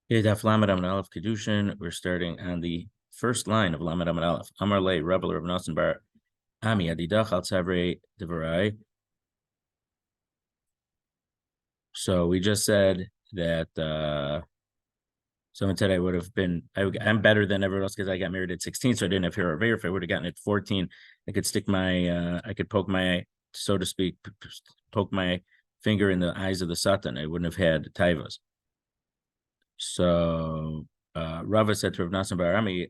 Daf Lamed Amud Aleph Kiddushin. We're starting on the first line of Lamed Amud Aleph. Amar Lei Rebbe Rav Nosson Bar Ami Adidach Al Tzavrei Devarai. So we just said that someone said I would have been I'm better than everyone else because I got married at 16, so I didn't have hair or hair. If I would have gotten it at 14, I could stick my I could poke my, so to speak, poke my finger in the eyes of the Satan. I wouldn't have had taivas. So Rava said to Rav Nosson Bar Ami,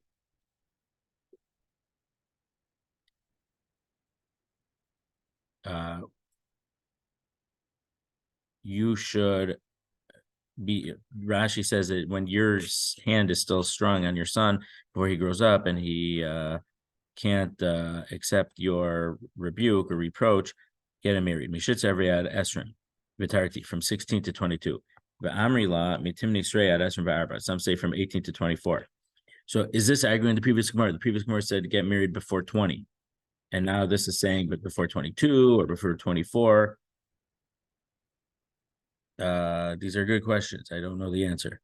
you should be, Rashi says that when your hand is still strong on your son before he grows up and he can't accept your rebuke or reproach, get him married. Mishitz Evriad Esrim Vitarti from 16 to 22. Amri La Mitimni Sreyad Esrim Va'arba. Some say from 18 to 24. So is this arguing the previous Gemara? The previous Gemara said get married before 20. And now this is saying but before 22 or before 24. These are good questions. I don't know the answer.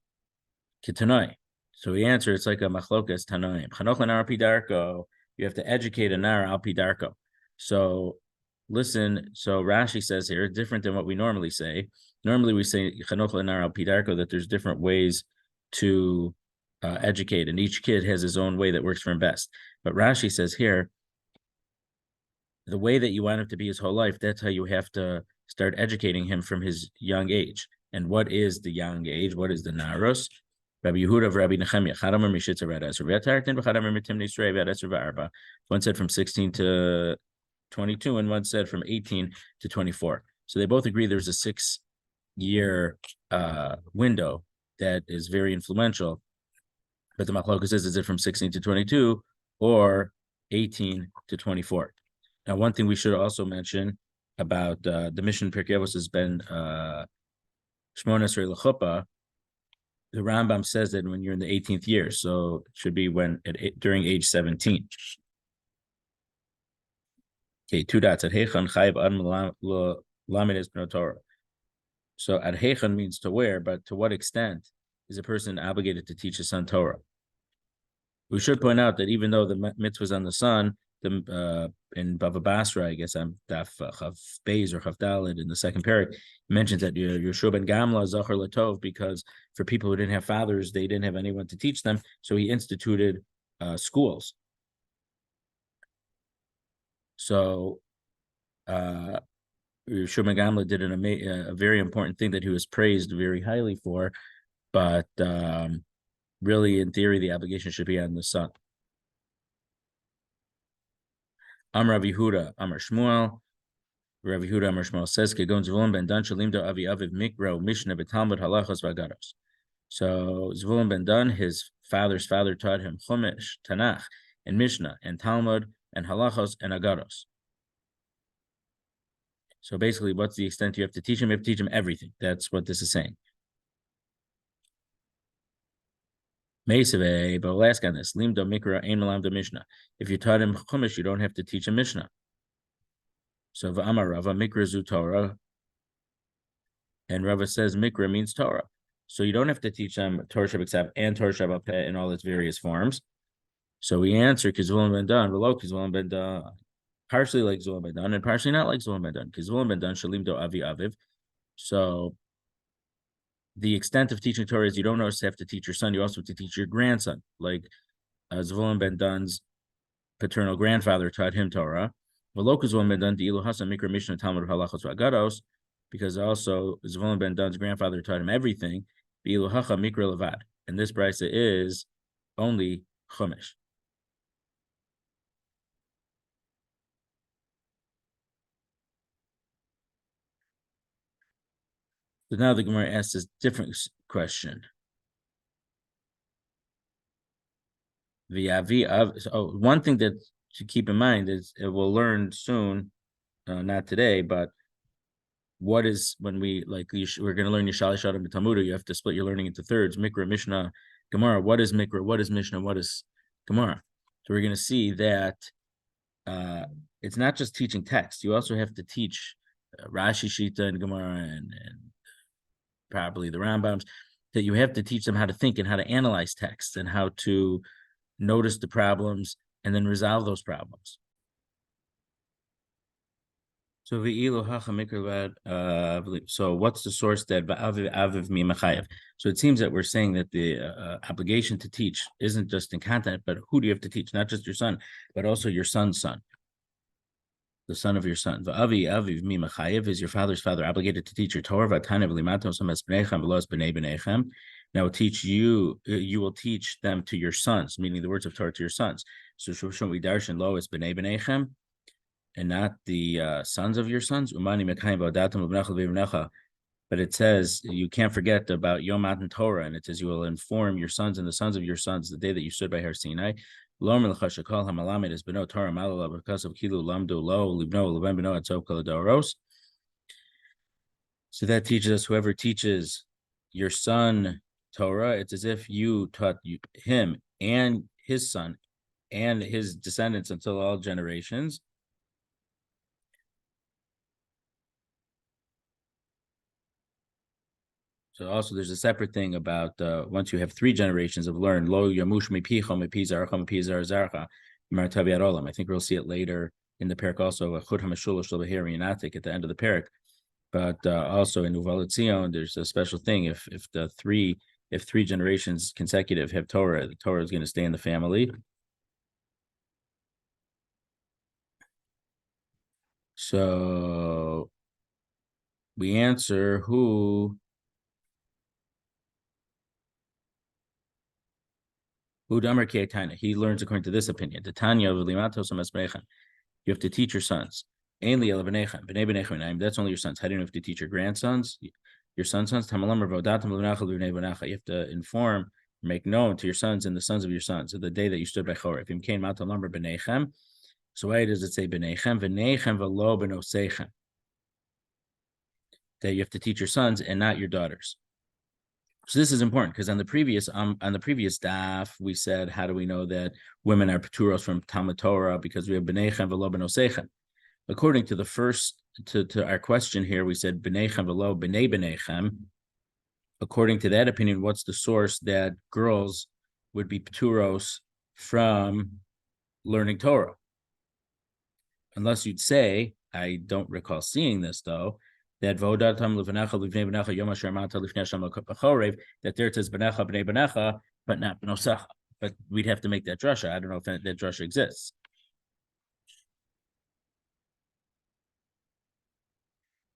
Kitanoi. So we answer, it's like a machlokas tanoim. Chanoch l'nar pidarko. You have to educate a nar al pidarko. So listen. So Rashi says here, different than what we normally say. Normally we say chanoch l'nar al pidarko, that there's different ways to educate, and each kid has his own way that works for him best. But Rashi says here, the way that you want him to be his whole life, that's how you have to start educating him from his young age. And what is the young age? What is the naros? Rabbi Yehuda of Rabbi Nechemiah. One said from 16 to 22, and one said from 18 to 24. So they both agree there's a 6-year window that is very influential. But the machlokas is it from 16 to 22 or 18 to 24? Now, one thing we should also mention about the mission Pirkei Avos has been Shmona Esrei L'chuppah. The Rambam says that when you're in the 18th year, so it should be during age 17. Okay, 2 dots. At Heichon Chayv Ad Lamed is Torah. So at Heichon means to where, but to what extent is a person obligated to teach his son Torah? We should point out that even though the mitzvah is on the son, in Bava Basra, I guess I'm Daf Chav Beis or Chav Daled in the second parak, mentions that Yeshua ben Gamla Zachar Latov, because for people who didn't have fathers, they didn't have anyone to teach them, so he instituted schools. So Yeshua ben Gamla did a very important thing that he was praised very highly for, but really, in theory, the obligation should be on the son. Amar Rav Yehuda, Amar Shmuel. Rav Yehuda Amar Shmuel says, "Kegon Zvulun ben Dan shalimdo avi aviv mikra Mishnah betalmud halachos v'agaros." So Zvulun ben Dan, his father's father, taught him Chumash, Tanakh, and Mishnah, and Talmud, and halachos, and agaros. So basically, what's the extent you have to teach him? You have to teach him everything. That's what this is saying. Meisave, but we'll ask on this. Limdo mikra ein malamdo Mishnah. If you taught him Chumash, you don't have to teach him Mishnah. So V'amar Rava mikra zu Torah, and Rava says mikra means Torah. So you don't have to teach them Torah Shabbat and Torah Shabbat in all its various forms. So we answer Kizvulan ben Dan, below Kizvulan ben Dan, partially like Zulun ben Dan and partially not like Zulun ben Dan. Kizvulan ben Dan shalim do avi aviv. So the extent of teaching Torah is you don't always have to teach your son, you also have to teach your grandson. Like Zvulun ben Dan's paternal grandfather taught him Torah. Because also Zvulun ben Dan's grandfather taught him everything. And this brisa is only Chumash. So now the Gemara asks this different question. One thing that to keep in mind is we'll learn soon, not today, but what is when we're going to learn Yishal Shadam Talmud, you have to split your learning into thirds: Mikra, Mishnah, Gemara. What is Mikra? What is Mishnah? What is Gemara? So we're going to see that it's not just teaching text. You also have to teach Rashi, Shita, and Gemara, and probably the Rambams. that you have to teach them how to think and how to analyze text and how to notice the problems and then resolve those problems. So so what's the source that aviv mi mechayev? So it seems that we're saying that the obligation to teach isn't just in content, but who do you have to teach? Not just your son, but also your son's son, the son of your son. Aviv mi mechayev, is your father's father obligated to teach your Torah? Now teach you, you will teach them to your sons, meaning the words of Torah to your sons. So shouldn't we darshan lo is b'nei b'neichem, and not the sons of your sons? But it says you can't forget about Yom Matan Torah, and it says you will inform your sons and the sons of your sons the day that you stood by Har Sinai. So that teaches us whoever teaches your son Torah, it's as if you taught him and his son and his descendants until all generations. So also there's a separate thing about once you have 3 generations of learn, lo yamush mipicha mipizarcha mipizar zarcha martavi arolam. I think we'll see it later in the parak also, chud hamashulush l'behir at the end of the parak. But also in Uval Tzion, there's a special thing. If 3 generations consecutive have Torah, the Torah is going to stay in the family. So we answer who he learns according to this opinion. The Tanya of Limatos Masbrechan. You have to teach your sons. That's only your sons. How do you have to teach your grandsons? Your sons. You have to inform, make known to your sons and the sons of your sons of the day that you stood by Choref. So why does it say B'neichem? V'neichem v'lo b'nosechem. That you have to teach your sons and not your daughters. So this is important because on the previous daf we said, how do we know that women are paturos from Talmud Torah? Because we have b'neichem v'lo b'nosechem. According to the first to our question here, we said b'neichem v'lo b'nei b'neichem. According to that opinion, what's the source that girls would be paturos from learning Torah? Unless you'd say, I don't recall seeing this though, that there it says benecha b'nei benecha, but not b'nosecha. But we'd have to make that drasha. I don't know if that drasha exists.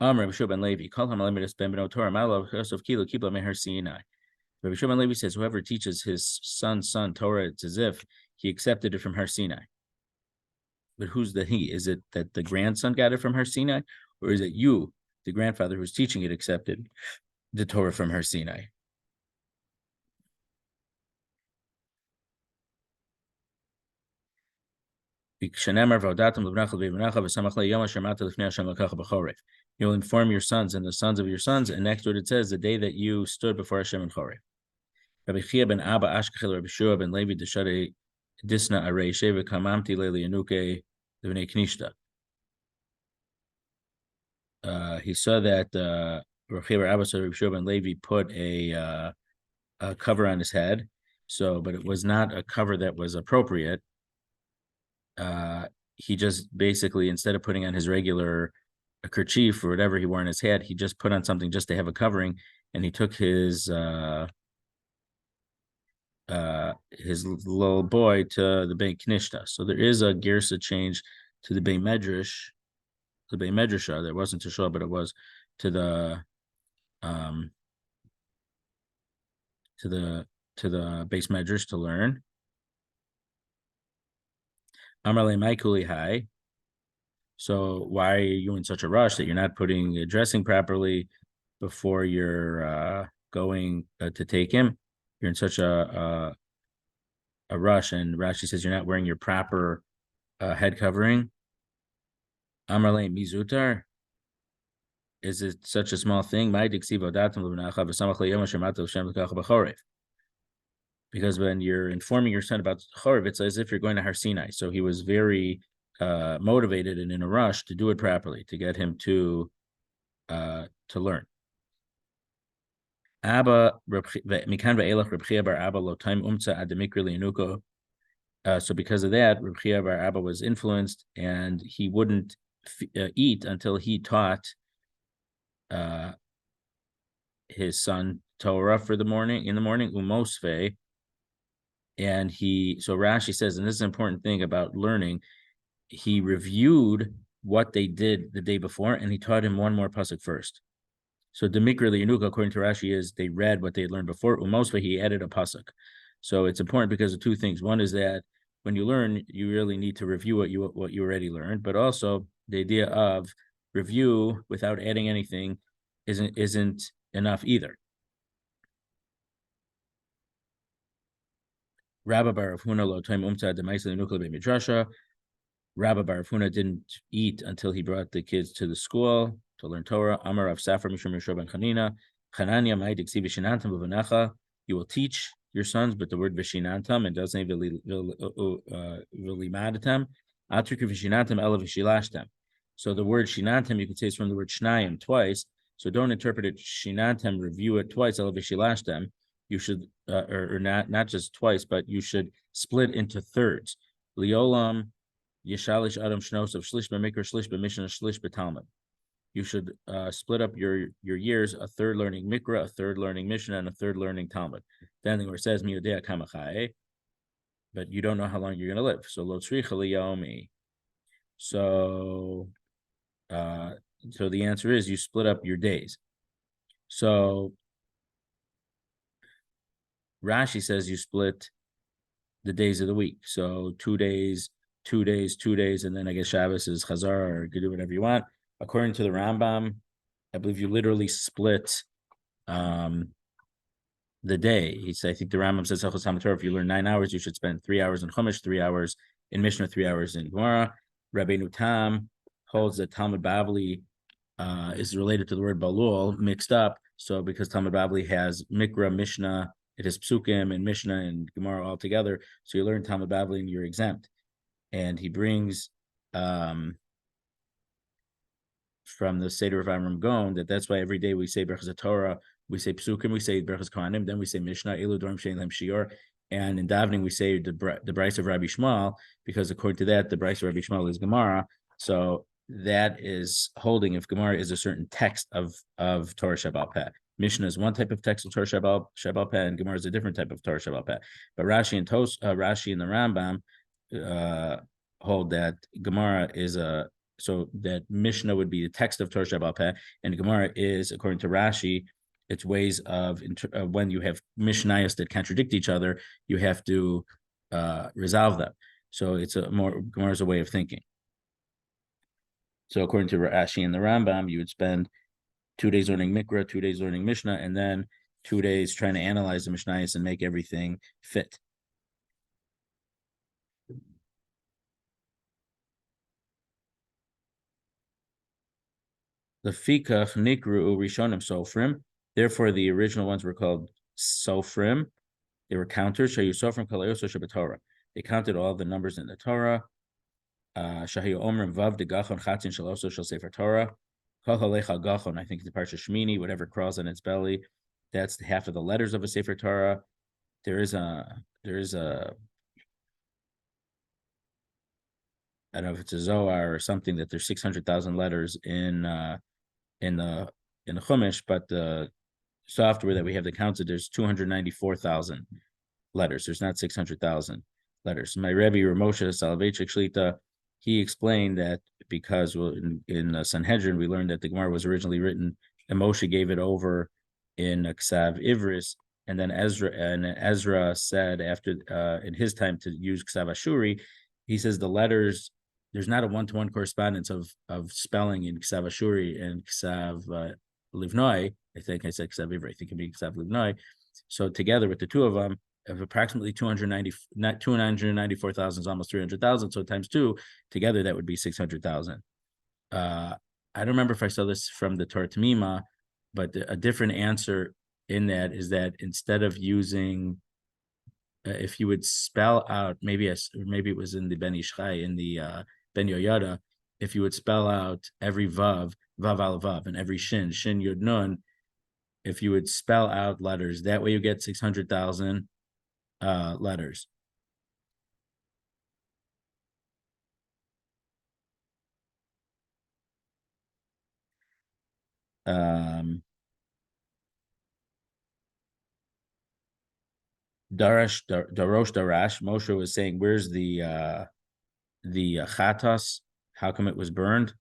Rabbi Shua ben Levi, call him Alemidas ben Beno Torah, Malav Yosef Kilo Kibla Meher Sinai. Rabbi Shua ben Levi says, whoever teaches his son's son Torah, it's as if he accepted it from Har Sinai. But who's the he? Is it that the grandson got it from Har Sinai, or is it you, the grandfather who's teaching it, accepted the Torah from Har Sinai? You'll inform your sons and the sons of your sons, and next word it says, the day that you stood before Hashem in Choref. Rabbi Chia ben Abba Ashkechel Rabbi Shua ben Levi Deshare Disna Arei Sheva Kamamti Leli Anuke Levnei Knishta. He saw that Rabbi Chia ben Abba Rabbi Shua ben Levi put a cover on his head, but it was not a cover that was appropriate. He just basically, instead of putting on his regular kerchief or whatever he wore on his head, he just put on something just to have a covering, and he took his little boy to the Beit Knishta. So there is a Gersa change to the Beit Medrash, the Beit Medrasha. That wasn't to show, but it was to the base Medrash to learn. Amarle Maikuli Hai. So why are you in such a rush that you're not dressing properly before you're going to take him? You're in such a rush, and Rashi says you're not wearing your proper head covering. Amarle Mizutar. Is it such a small thing? Because when you're informing your son about Choref, it's as if you're going to Har Sinai. So he was very motivated and in a rush to do it properly, to get him to learn. Abba mikan ve'elach Reb Chia bar Abba lo time umtza ad demikra li'anuko. So because of that, Reb Chia bar Abba was influenced, and he wouldn't eat until he taught his son Torah for the morning in the morning, umosve. And so Rashi says, and this is an important thing about learning, he reviewed what they did the day before, and he taught him one more pasuk first. So Demikra Liyanuka, according to Rashi, is they read what they had learned before. Umosva, he added a pasuk. So it's important because of two things. One is that when you learn, you really need to review what you already learned, but also the idea of review without adding anything isn't enough either. Rabba bar Huna lo time umta demaisa nukla be midrasha. Rabba bar Huna didn't eat until he brought the kids to the school to learn Torah. Amar of Safar Mishum Yeshua ben Chanina. Chananya ma'id iksi v'shinantam v'v'nacha. You will teach your sons, but the word v'shinantam, it doesn't say v'limadatam. Atrik v'shinantam ela v'shilashtam. So the word shinantam, you could say, is from the word shnayim, twice. So don't interpret it shinantam, review it twice, ela v'shilashtam. You should, or not just twice, but you should split into thirds. Liolam Yeshalish Adam Shnosav Shlish B'Mikra Shlish B'Mishnah Shlish B'Talmud. You should split up your years, a third learning Mikra, a third learning Mishnah, and a third learning Talmud. Then where it says Miyodea Kamachai, but you don't know how long you're going to live. So Lo Tzricha Liyaomi. So the answer is you split up your days. So Rashi says you split the days of the week. So 2 days, 2 days, 2 days, and then I guess Shabbos is Chazar, or you can do whatever you want. According to the Rambam, I believe you literally split the day. I think the Rambam says, if you learn 9 hours, you should spend 3 hours in Chumash, 3 hours in Mishnah, 3 hours in Gemara. Rabbeinu Tam holds that Talmud Bavli is related to the word Balul, mixed up. So because Talmud Bavli has Mikra, Mishnah, it has Psukim and Mishnah and Gemara all together. So you learn Talmud Bavli and you're exempt. And he brings from the Seder of Amram Gon that's why every day we say Berachas Torah, we say Psukim, we say Berachas Kohanim, then we say Mishnah, Elu Dorm Shein Lem Shior, and in davening we say the Bryce of Rabbi Shmuel, because according to that, the Bryce of Rabbi Shmuel is Gemara. So that is holding if Gemara is a certain text of Torah Shebaal Peh. Mishnah is one type of text of Torah Shebaal Peh, and Gemara is a different type of Torah Shebaal Peh. But Rashi and the Rambam hold that Gemara is so that Mishnah would be the text of Torah Shebaal Peh, and Gemara is, according to Rashi, it's ways of when you have Mishnayos that contradict each other, you have to resolve them. So it's Gemara is a way of thinking. So according to Rashi and the Rambam, you would spend 2 days learning Mikra, 2 days learning Mishnah, and then 2 days trying to analyze the Mishnayos and make everything fit. The Fikach Nikru Rishonim Sofrim. Therefore, the original ones were called Sofrim. They were counters. Shayu Sofrim Kalayoso Shabbatorah. They counted all the numbers in the Torah. Shahayu Omrim Vav de Gachon Chatzin Shaloso Shal Sefer Torah. Kol Halecha Gachon. I think the Parsha Shmini, whatever crawls on its belly, that's half of the letters of a Sefer Torah. There is a I don't know if it's a Zohar or something that there's 600,000 letters in the Chumash, but the software that we have that counts it, there's 294,000 letters. There's not 600,000 letters. My Rebbe Ramosha Soloveitchik Shlita, he explained that because in Sanhedrin we learned that the Gemara was originally written, and Moshe gave it over in Ksav Ivris, and then Ezra said after in his time to use Ksav Ashuri. He says the letters, there's not a one-to-one correspondence of spelling in Ksav Ashuri and Ksav Livnoi. I think I said Ksav Ivri. I think it could be Ksav Livnoi. So together with the two of them, of approximately 294,000 is almost 300,000. So times 2, together that would be 600,000. I don't remember if I saw this from the Torah Tamima, but a different answer in that is that instead of using if you would spell out, maybe it was in the Ben Ishchai, in the Ben Yoyada, if you would spell out every Vav al Vav, and every Shin Yud Nun, if you would spell out letters. That way you get 600,000 letters. Darosh Darash. Moshe was saying, "Where's the chatos? How come it was burned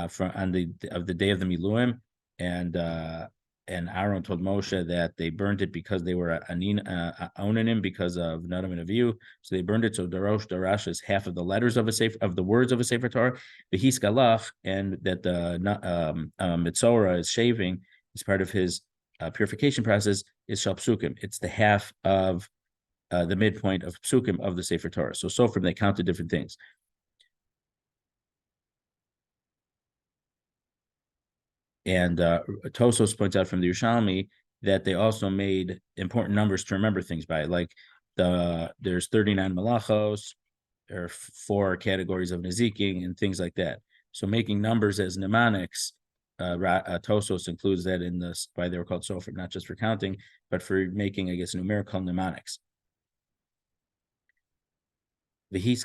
from on the day of the Miluim?" And Aaron told Moshe that they burned it because they were onanim because of Nadam and Avihu. So they burned it. So Darosh Darash is half of the letters of the words of a Sefer Torah. V'his galach, and that the Mitzora is shaving is part of his purification process is shal psukim. It's the half of the midpoint of psukim of the Sefer Torah. So from they counted different things. And Tosos points out from the Yerushalmi that they also made important numbers to remember things by, like there's 39 malachos, or 4 categories of neziking and things like that. So making numbers as mnemonics, Tosos includes that in this, why they were called sofer, not just for counting, but for making, I guess, numerical mnemonics. Okay,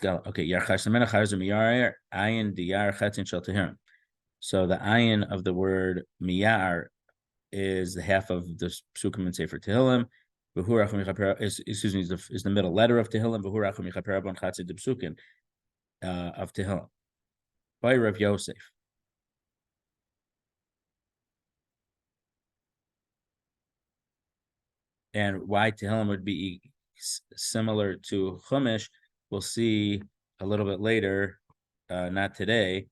so the ayin of the word miyar is the half of the psukim and sefer Tehillim. Is the middle letter of Tehillim. Of Tehillim by Rav Yosef. And why Tehillim would be similar to Chumash, we'll see a little bit later, not today,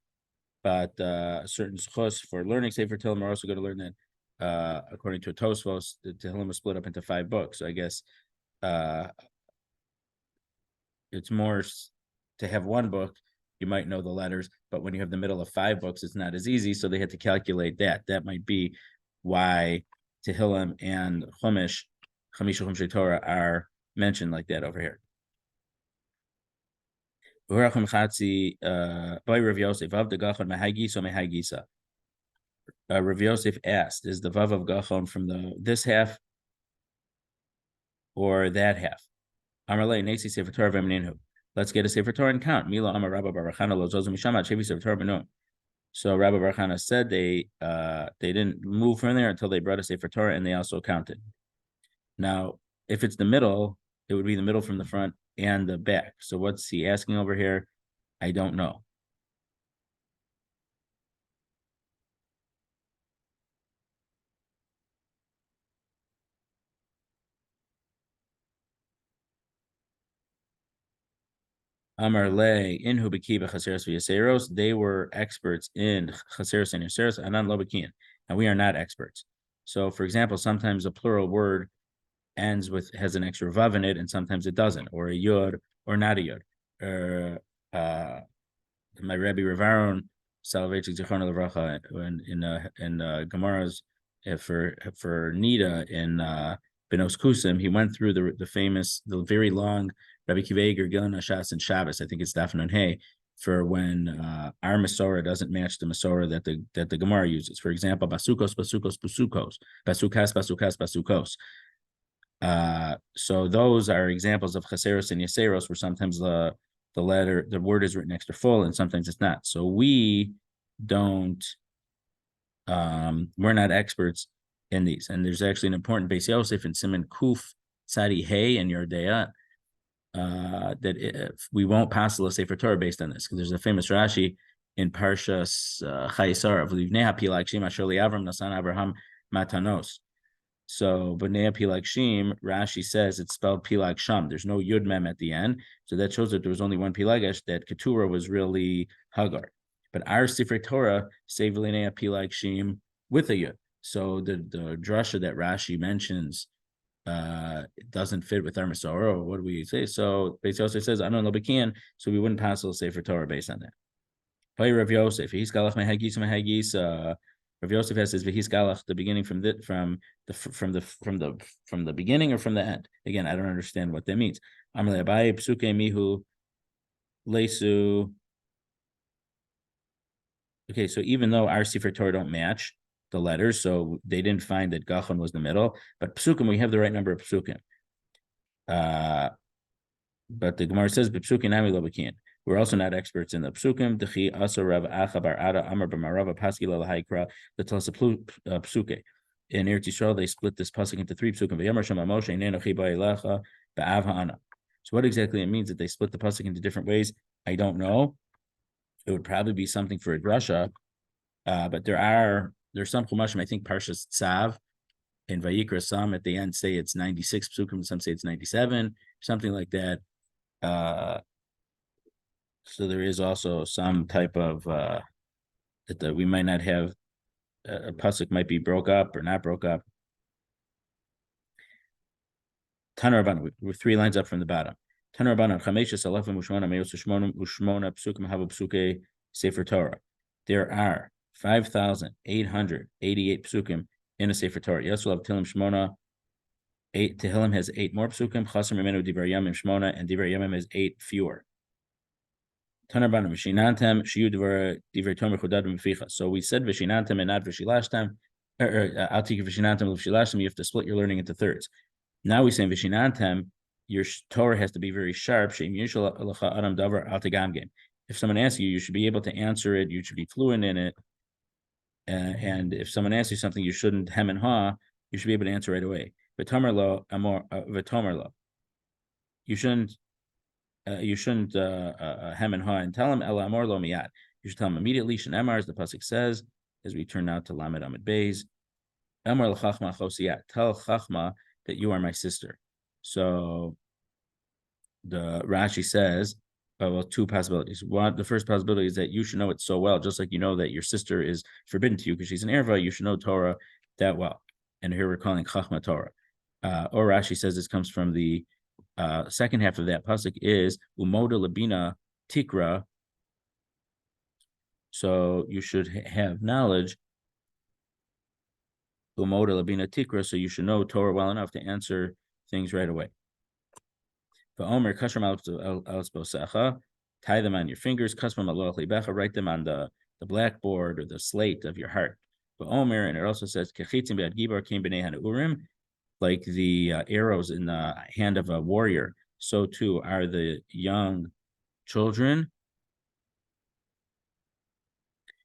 but certain schos for learning Sefer Tehillim are also going to learn that, according to Tosfos, the Tehillim was split up into 5 books. So I guess it's more to have one book, you might know the letters, but when you have the middle of 5 books, it's not as easy. So they had to calculate that. That might be why Tehillim and Chumash, Chamisha Chumshei Torah, are mentioned like that over here. Rav Yosef, Rav Yosef asked, is the Vav of Gachon from this half or that half? Amarle Nasi Sefer Torah v'Emninhu. Let's get a Sefer Torah and count. Mila Amar Rabba Barachana Lozozu Mishama Chevi Sefer Torah Benun. So Rabbi Barachana said they didn't move from there until they brought a Sefer Torah, and they also counted. Now, if it's the middle, it would be the middle from the front and the back. So what's he asking over here? I don't know. Amar Le Inhu Bekiba Chaseros v'Yaseros. They were experts in Chaseros and Yaseros, Anan Lo Bekian, and we are not experts. So, for example, sometimes a plural word has an extra vav in it, and sometimes it doesn't, or a yod or not a yod. My Rebbe Ravaron Salvation Zichron Levracha in Gemara's for Nida in Benos Kusim, he went through the very long Rabbi Kivei Gergilin Ashas and Shabbos. I think it's Dafn and Hay, for when our Masorah doesn't match the Masorah that the Gemara uses. For example, basukos, basukos, basukos, basukas, basukas, basukos. So those are examples of chaseros and yaseros, where sometimes the word is written extra full and sometimes it's not. So we don't, we're not experts in these. And there's actually an important Beis Yosef in Siman Kuf Tzadi Hey and Yordea, that we won't pass the Sefer Torah based on this, because there's a famous Rashi in Parshas Chayesar of Livnei HaPilak Shim Asher Avram Nasan Abraham Matanos. So B'nei Pilag Shim, Rashi says it's spelled Pilag Sham. There's no Yud Mem at the end. So that shows that there was only one Pilagesh, that Keturah was really Hagar. But our Sefer Torah say B'nei Pilag Shim with a Yud. So the drasha that Rashi mentions it doesn't fit with our Masorah, or what do we say? So Beis Yosef says, I don't know, but can, so we wouldn't pass the Sefer Torah based on that. Rav Yosef, he's galach mehagis mehagis. Rav Yosef has his v'his galach, the beginning from the beginning or from the end. Again, I don't understand what that means. Amalei Abaye psuke mihu lesu. Okay, so even though our Sefer Torah don't match, the letters, so they didn't find that Gachon was the middle. But Psukim, we have the right number of Psukim. But the Gemara says, "Psukim nami lo b'kin." We're also not experts in the Psukim. Dechi asa Rav Acha bar Ada Amar b'Marava Paski l'Haikra l'Tlas Psuke. In Eretz Yisrael, they split this pasuk into 3 Psukim. V'yamar Shema Moshe Neinu Chi Ba'Elecha Ba'av Ha'ana. So what exactly it means that they split the pasuk into different ways, I don't know. It would probably be something for a drasha, but there's some chumashim. I think Parshas Tzav in Vayikra, some at the end say it's 96 psukim, some say it's 97, something like that. So there is also some type of that we might not have a pasuk might be broke up or not broke up. Tanar Rabbanan, we're 3 lines up from the bottom. Tanar Rabbanan, Chameshes Alafim Ushmona Meos Ushmona Psukim Havu Psuke Sefer Torah. There are 5,888 psukim in a Sefer Torah. Yosulav Tilim Shmona. 8 Tehillim has 8 more psukim. Chaser Memenu Divrei Yamim Shmona, and Divrei Yamim has 8 fewer. Tanar Rabbanan, V'shinantem Shiyu Divrei Tomer Chudad M'ficha. So we said V'shinantem and not V'shilashtem. Altik V'shinantem V'shilashtem. You have to split your learning into thirds. Now we say V'shinantem, your Torah has to be very sharp. If someone asks you, you should be able to answer it. You should be fluent in it. And if someone asks you something, you shouldn't hem and haw. You should be able to answer right away. V'tomer lo, you shouldn't hem and haw and tell him ela amor lo miyad. You should tell him immediately. Shenemar, as the pasuk says, as we turn out to Lamed Amid Beis. Amor l'chachma chosiyat. Tell chachma that you are my sister. So the Rashi says, well, 2 possibilities. One, the first possibility is that you should know it so well, just like you know that your sister is forbidden to you because she's an erva. You should know Torah that well. And here we're calling chachma Torah. Or Rashi says this comes from the second half of that pasuk is umoda labina tikra. So you should have knowledge. Umoda labina tikra. So you should know Torah well enough to answer things right away. V'omer kashram al bosecha, tie them on your fingers. Kasmam aloch libecha, write them on the blackboard or the slate of your heart. V'omer, and it also says kechitzim be'ad gibar kim b'nei hanaurim, like the arrows in the hand of a warrior, so too are the young children.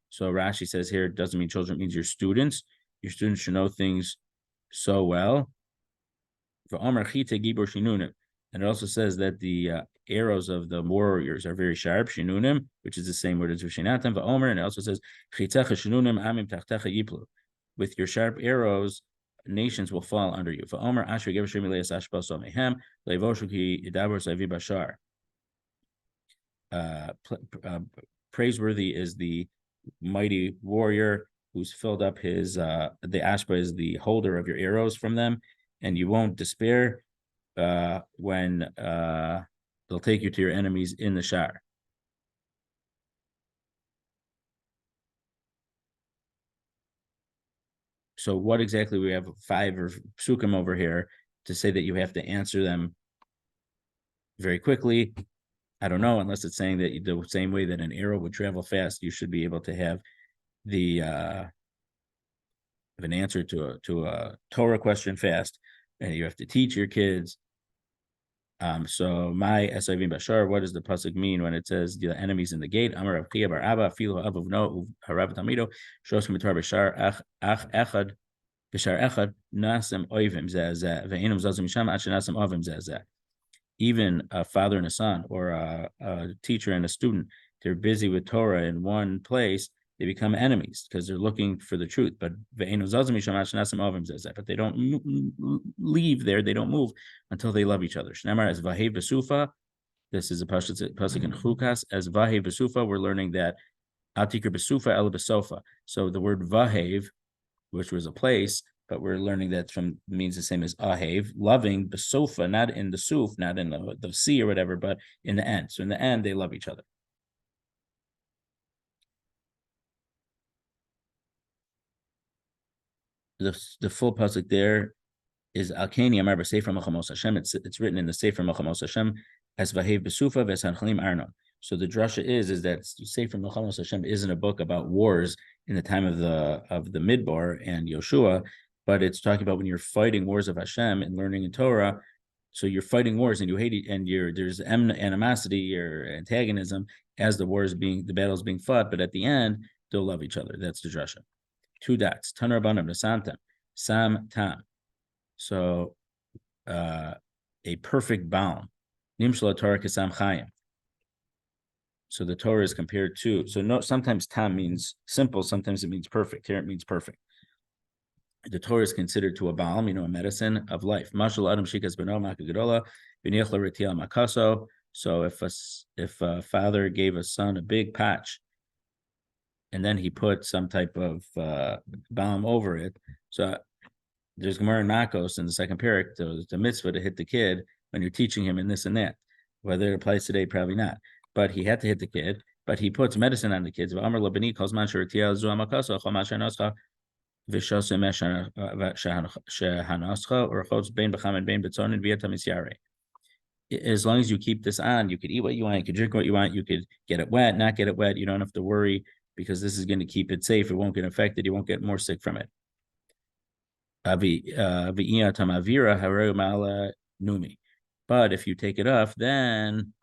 So Rashi says here, it doesn't mean children, it means your students. Your students should know things so well. V'omer chite gibor shinunim. And it also says that the arrows of the warriors are very sharp, shinunim, which is the same word as v'shinatam, v'omer, and it also says, chitzecha shinunim amim tachtecha yiplu. With your sharp arrows, nations will fall under you. V'omer asher gevashim ileis ashbaso mehem, leivoshu ki idabor savi bashar. Praiseworthy is the mighty warrior who's filled up his, the ashba is the holder of your arrows from them, and you won't despair when they'll take you to your enemies in the shar. So what exactly, we have 5 or psukim over here to say that you have to answer them very quickly. I don't know, unless it's saying that the same way that an arrow would travel fast, you should be able to have the an answer to a Torah question fast, and you have to teach your kids. So my Esavim Bashar, what does the pasuk mean when it says the enemies in the gate? Amar Rav Chia bar Abba, Filo Avavno, Harav Tamido, Shoskim Mitar Bashar, Ach Echad, Bashar Echad, Nasem Oivim Zazah, Ve'enum Zazim Misham, Nasem Ovim Zazah. Even a father and a son, or a teacher and a student, they're busy with Torah in one place, they become enemies because they're looking for the truth. But they don't leave there, they don't move until they love each other. Shnemar as Vahev Besufa, this is a pasuk in Chukas, as Vahev Besufa, we're learning that Atikr Besufa El Besofa. So the word Vahev, which was a place, but we're learning that from means the same as Ahev, loving Besofa, not in the Suf, not in the sea or whatever, but in the end. So in the end, they love each other. The full pasuk there is Alkeni Amar B'Sefer Melchamos Hashem. It's written in the Sefer Melchamos Hashem as Vahev Besufa v'Sanchalim Arnon. So the drasha is that Sefer Melchamos Hashem isn't a book about wars. in the time of the Midbar and Yoshua, but it's talking about when you're fighting wars of Hashem and learning in Torah. So you're fighting wars and you hate it, and there's animosity or antagonism as the battles being fought, but at the end they'll love each other. That's the drasha. 2 dots. Tanar Rabbanim Nasantam Sam Tam. So a perfect balm. Nimshla Torah Kasam Chayim. So the Torah is compared to, sometimes tam means simple, sometimes it means perfect. Here it means perfect. The Torah is considered to a balm, a medicine of life. Mashal Adam Shikas Beno Makagedola, B'niachla Retiel Makaso. So if a father gave a son a big patch, and then he put some type of balm over it. So there's Gemara and Makos in the second parak, the mitzvah to hit the kid when you're teaching him and this and that. Whether it applies today, probably not. But he had to hit the kid, but he puts medicine on the kids. As long as you keep this on, you could eat what you want, you could drink what you want, you could get it wet, not get it wet. You don't have to worry because this is going to keep it safe. It won't get infected. You won't get more sick from it. But if you take it off, then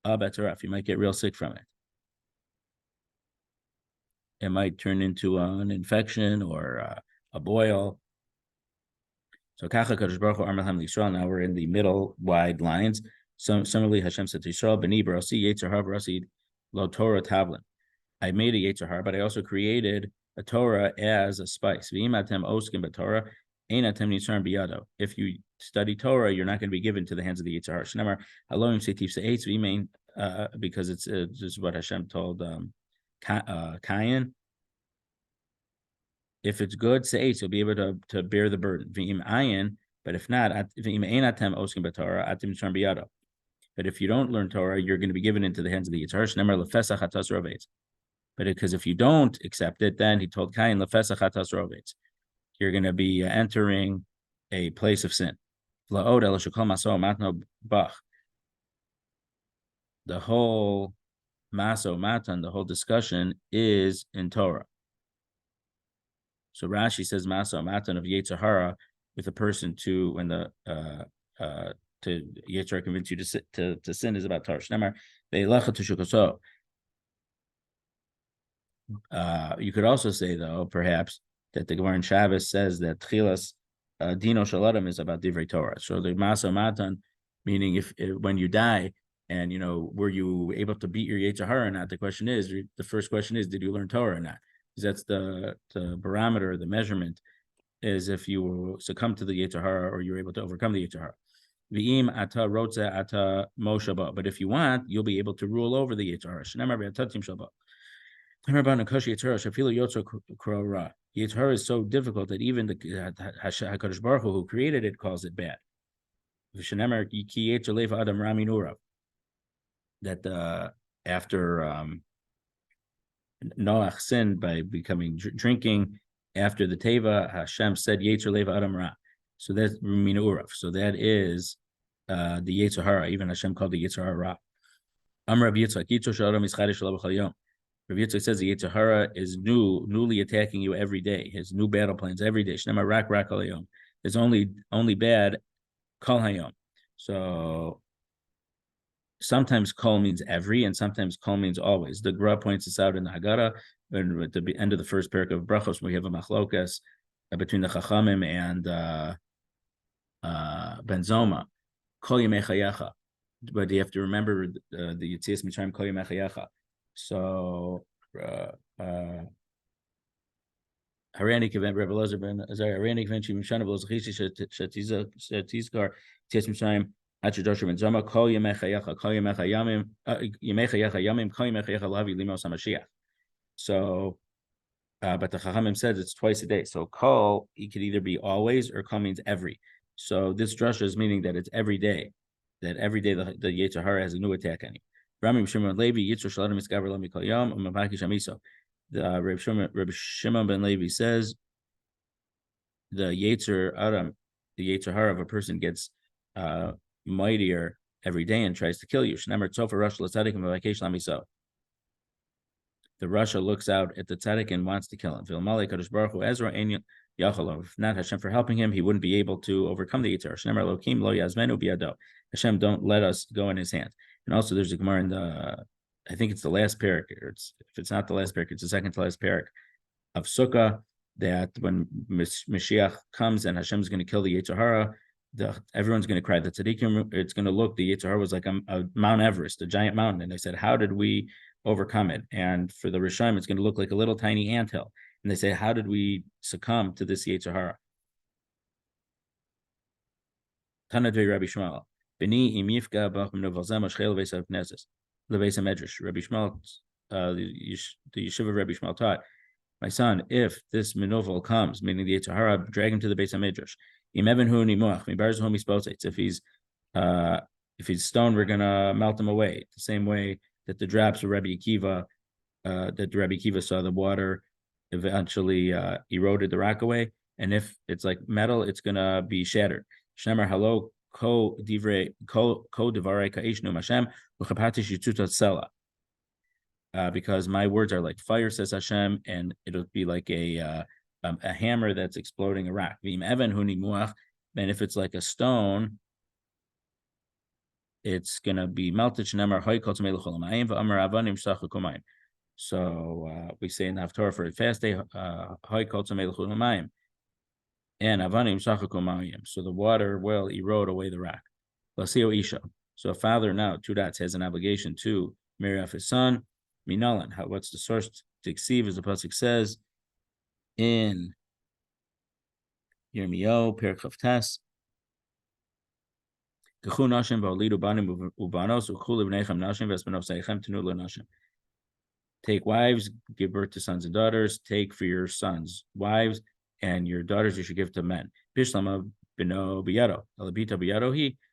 better off. You might get real sick from it. It might turn into an infection or a boil. So Kacha Kadosh Baruch Hu Amar Lahem Yisrael. Now we're in the middle wide lines. Similarly, Hashem said to Yisrael, B'ni Barasi Yetzer Hara Barasi Lo Torah Tavlin. I made a Yetzer Hara, but I also created a Torah as a spice. V'imatem oskim b'Torah, ein atem nitzarem biyado. If you study Torah, you're not going to be given to the hands of the Yetzer Hara. Shnamar Elohim Seitiv Seitz V'imein, because it's this is what Hashem told Cain. If it's good, Seitz, you'll be able to bear the burden. V'im ayin, but if not, v'im ein atem oskim b'Torah, atem nitzarem biyado. But if you don't learn Torah, you're going to be given into the hands of the Yetzer Hara. Shnamar lefesach hatas rovetz. But because if you don't accept it, then he told Cain, lefesach hatas rovetz. You're going to be entering a place of sin. The whole maso matan, the whole discussion is in Torah. So Rashi says maso matan of Yetzer Hara with a person to when the to Yetzer Hara convince you to sin is about Torah. Shnemar ve'elecha teshukaso. You could also say, though, perhaps that the Gemara in Shabbos says that Tchilas Dino Shaladim is about Divrei Torah. So the Masa Matan, meaning if when you die, and were you able to beat your Yetzer Hara or not? The first question is, did you learn Torah or not? Because that's the barometer, the measurement, is if you succumb to the Yetzer Hara or you're able to overcome the Yetzer Hara. V'im ata rotze ata moshaba. But if you want, you'll be able to rule over the Yetzer Hara. Shnemar be'atatim shalba. Yetzer Hara is so difficult that even the HaKadosh Baruch Hu who created it calls it bad. That after Noach sinned by drinking after the Teva, Hashem said Yetzer Leva Adam Ra. So that's Min Urav. So that is the Yetzer Hara. Even Hashem called the Yetzer Hara Ra. Amrav Yitzchak Yitzo Shalom Yischadish Lo B'chol Yom. Rav Yitzchak says the Yetzer Hara is newly attacking you every day. His new battle plans every day. Shnema rak kol hayom. It's only bad kol hayom. So sometimes kol means every, and sometimes kol means always. The Gra points this out in the Haggadah, and at the end of the first parak of Brachos, we have a machlokas between the Chachamim and Ben Zoma. Kol yemei chayecha. But you have to remember the Yetzias Mitzrayim kol yemei chayecha. So, Haranik event, Rebbe Lezer ben Azariah, Haranik event, Shimshana V'Lozachishi Shetizkar, Tes Mitzrayim, Achadoshim and Zoma, Kol Yemecha Yamim, Kol Yemecha Lavi Limos HaMashiach. So, but the Chachamim says it's twice a day. So, Kol, it could either be always or Kol means every. So, this drasha is meaning that it's every day, the Yetzer Hara has a new attack on you. Reb Shimon ben Levi says the Yetzer Hara of a person gets mightier every day and tries to kill you. the Russia looks out at the tzaddik and wants to kill him. If not Hashem for helping him, he wouldn't be able to overcome the Yitzhar. Hashem, don't let us go in his hands. And also there's a Gemara in I think it's the last parak, or if it's not the last parak, it's the second to last parak of Sukkah, that when Mashiach comes and Hashem is going to kill the Yetzer Hara, everyone's going to cry. The tzaddikim, it's going to look, the Yetzer Hara was like a Mount Everest, a giant mountain. And they said, how did we overcome it? And for the Rishayim, it's going to look like a little tiny anthill. And they say, how did we succumb to this Yetzer Hara? Tanadvei Rabbi Shmuel, Beni im yifka b'achim nevalzem ashchel v'esav knesses, leveisa medrash. Rabbi Shmuel, the yeshiva of Rabbi Shmuel taught, my son, if this minovel comes, meaning the Yetzer Hara, drag him to the base of Midrash. If he's stoned, we're gonna melt him away. The same way that the drops of Rabbi Akiva, that Rabbi Akiva saw the water eventually eroded the rock away. And if it's like metal, it's gonna be shattered. Shemar halo ko divrei ka'ishnu Hashem u'chapati shitutat sela. Because my words are like fire, says Hashem, and it'll be like a hammer that's exploding a rock. And if it's like a stone, it's gonna be melted. So we say in the Haftorah for a fast day, and so the water will erode away the rock. So a father now, two dots, has an obligation to marry off his son. Minalan, what's the source to exceed, as the pasuk says in Yirmiyahu, Perek Chav Tes. Take wives, give birth to sons and daughters. Take for your sons wives, and your daughters you should give to men.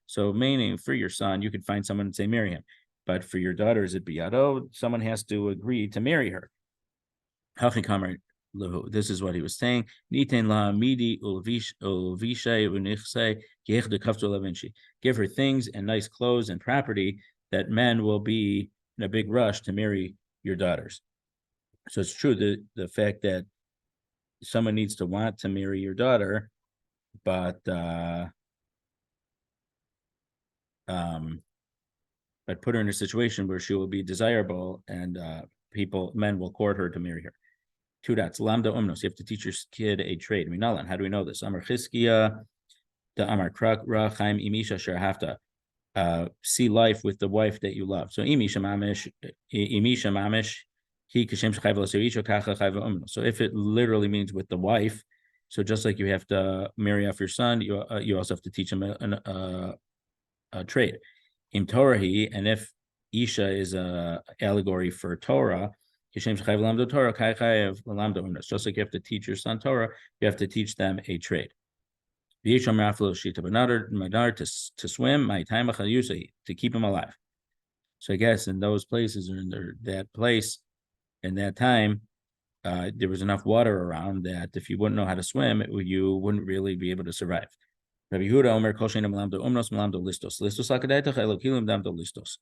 So meaning for your son, you could find someone and say marry him. But for your daughters at biyado, someone has to agree to marry her. This is what he was saying. Give her things and nice clothes and property that men will be in a big rush to marry your daughters. So it's true that the fact that someone needs to want to marry your daughter, but put her in a situation where she will be desirable and men will court her to marry her. Two dots. Lamda umnos. You have to teach your kid a trade. Minalan. How do we know this? Amar Chizkiya, the Amar Krak Rachaim Imisha Sharhafta. See life with the wife that you love. So Imisha Mamish, he Kashem Shachayv Lasericho Kacha Chayva Umno. So if it literally means with the wife, so just like you have to marry off your son, you also have to teach him a trade. In Torah, and if Isha is a allegory for Torah, just like you have to teach your son Torah, you have to teach them a trade. To swim, to keep him alive. So I guess in those places, or in that place, in that time, there was enough water around that if you wouldn't know how to swim, you wouldn't really be able to survive. Rabbi Yehuda Omer Kol Shein Melamdo Umnos Melamdo Listos. Listos Hakadaitach Elokilim Damdo Listos.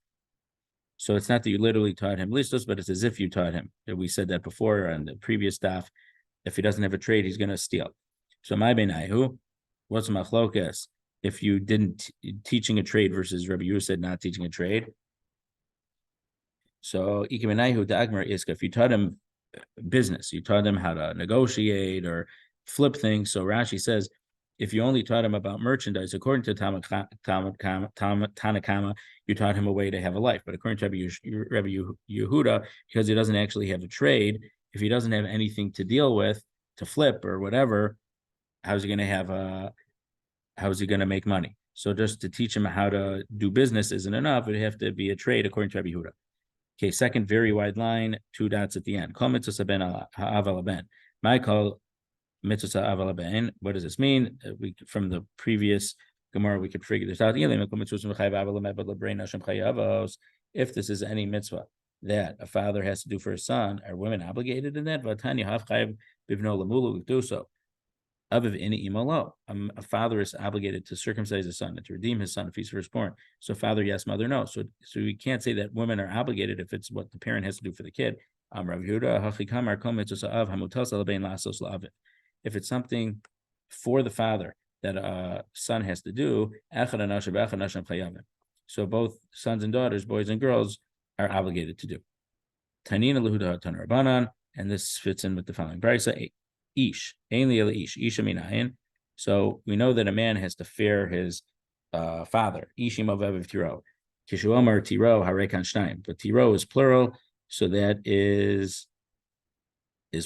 So it's not that you literally taught him listos, but it's as if you taught him. We said that before on the previous staff. If he doesn't have a trade, he's going to steal. So my benaihu, what's machlokas? If you didn't teaching a trade versus Rabbi Yehuda said not teaching a trade. So ikimenaihu da'agmar iska. If you taught him business, you taught him how to negotiate or flip things. So Rashi says, if you only taught him about merchandise, according to Tanakama, you taught him a way to have a life. But according to Rabbi Yehuda, because he doesn't actually have a trade, if he doesn't have anything to deal with, to flip or whatever, how's he going to make money? So just to teach him how to do business isn't enough. It'd have to be a trade according to Rabbi Yehuda. Okay, second very wide line, two dots at the end. Kol mitzvah ben ha'aval ben. My call. Mitzvah aval ben. What does this mean? From the previous Gemara, we could figure this out. If this is any mitzvah that a father has to do for his son, are women obligated in that? Do so. A father is obligated to circumcise his son and to redeem his son if he's firstborn. So father yes, mother no. So we can't say that women are obligated if it's what the parent has to do for the kid. Rav Yehuda, Hachikamar Kol Mitzvos Av Hamutas Alabein Lasos La'avit. If it's something for the father that a son has to do, so both sons and daughters, boys and girls, are obligated to do. Tanina Lehuda Tanar Rabbanan, and this fits in with the following brisa: Ish, Ainli Ish, Isha Minayin. So we know that a man has to fear his father. Ishim Avev Tiro, Kishuamar Tiro Harekan Shnaim. But Tiro is plural, so that is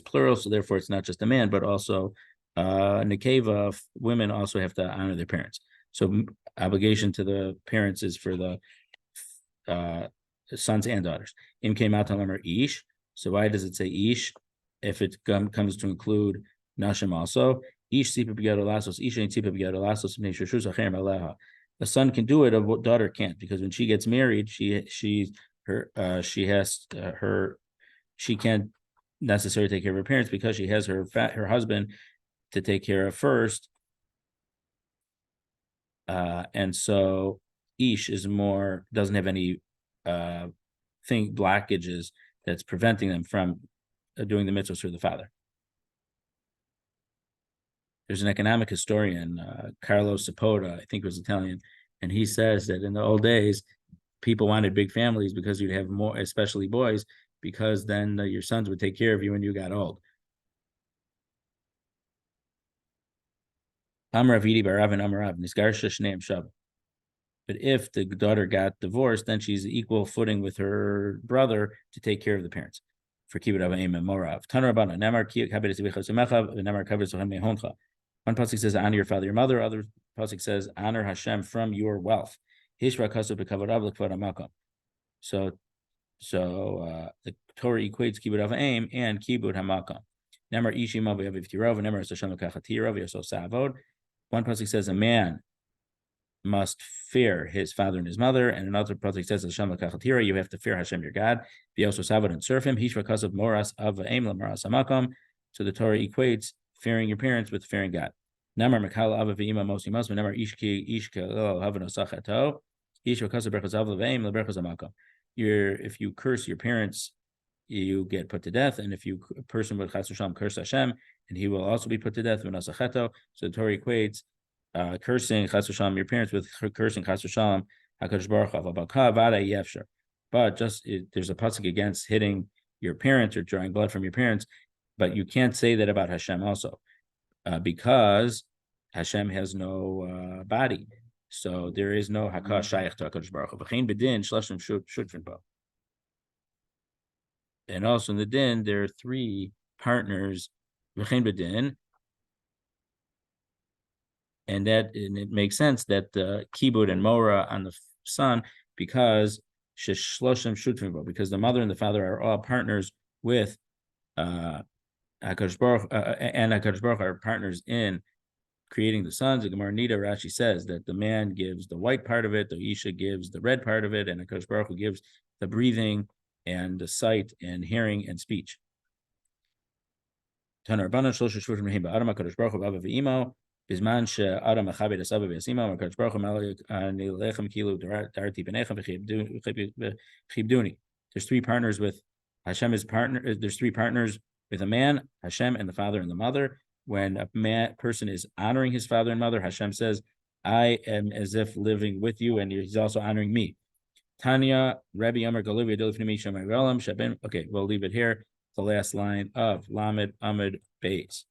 plural. So therefore, it's not just a man, but also Nekeva, women also have to honor their parents. So obligation to the parents is for the sons and daughters. Im came out to Ish. So why does it say Ish if it comes to include Nashim also? Ish sipa b'gadolasos, Ish ain't sipa b'gadolasos, shusha cherem aleha. The son can do it, a daughter can't, because when she gets married, she can't necessarily take care of her parents because she has her husband to take care of first. And so Ish is doesn't have any blockages that's preventing them from doing the mitzvahs for the father. There's an economic historian, Carlo Sapoda, I think it was Italian, and he says that in the old days, people wanted big families because you'd have more, especially boys, because then your sons would take care of you when you got old. Amravidi Barav and Amarav, Nisgarsha Shneim Shab. But if the daughter got divorced, then she's equal footing with her brother to take care of the parents. For Kibbut Avayim and Morav. Tanarabana, Namar Kiyat Kabit Sivichasemecha, Namar Kabit Sohem Mehoncha. One pasuk says, honor your father, your mother. Other pasuk says, honor Hashem from your wealth. Hishra Kasu Bekavarav Lekvar Amakam. So the Torah equates Kibbut Avayim and Kibbut Hamakam. Namar Ishim Aviv Tirov, and Namar Sashem Kachatirov, Yosef Savod. One pasuk says, a man must fear his father and his mother, and another pasuk says, Hashem Lekachatira, you have to fear Hashem your God. Yosef Savod and serve him. Hishra Kasu Moras Avayim Lamaras Hamakam. So the Torah equates fearing your parents with fearing God. Namar Mekala Ava Ve'ima Mosi Masma, Namar Ishki Havano Sachato, Ishwa Kasa Berchaz Av Leveim Leberchaz Hamakam. If you curse your parents, you get put to death, and if a person with Chas V'Shalom curse Hashem, and he will also be put to death. So the Torah equates cursing Chas V'Shalom your parents with cursing Chas V'Shalom HaKadosh Baruch Hu. But there's a pasuk against hitting your parents or drawing blood from your parents, but you can't say that about Hashem also, because Hashem has no body. So there is no Hakah Shaykh to HaKadosh Baruch Hu. V'chein b'din shlashim shutfin bo. And also in the din, there are three partners, v'chein b'din, and it makes sense that the Kibbut and Mora on the son, because shloshim shutfin bo, because the mother and the father are all partners with HaKadosh Baruch and HaKadosh Baruch are partners in creating the sons. The Gemara Nida Rashi says that the man gives the white part of it, the Isha gives the red part of it, and HaKadosh Baruch Hu gives the breathing and the sight and hearing and speech. Tanar Rabbanan Shlosh Shvutim Rehim Ba'adam HaKadosh Baruch Hu B'Ava V'Imo Bizman She'adam Achabed Asava V'Yasima HaKadosh Baruch Hu Malach Anilechem Kilu Darti B'Nechem V'Chibduni. There's three partners with Hashem. There's three partners with a man, Hashem, and the father and the mother. When a person is honoring his father and mother, Hashem says, I am as if living with you, and he's also honoring me. Tanya, Rabbi Amar Galivia Dilifnimi Shemay Galam Shabin. Okay, we'll leave it here. The last line of Lamed Amid Beis.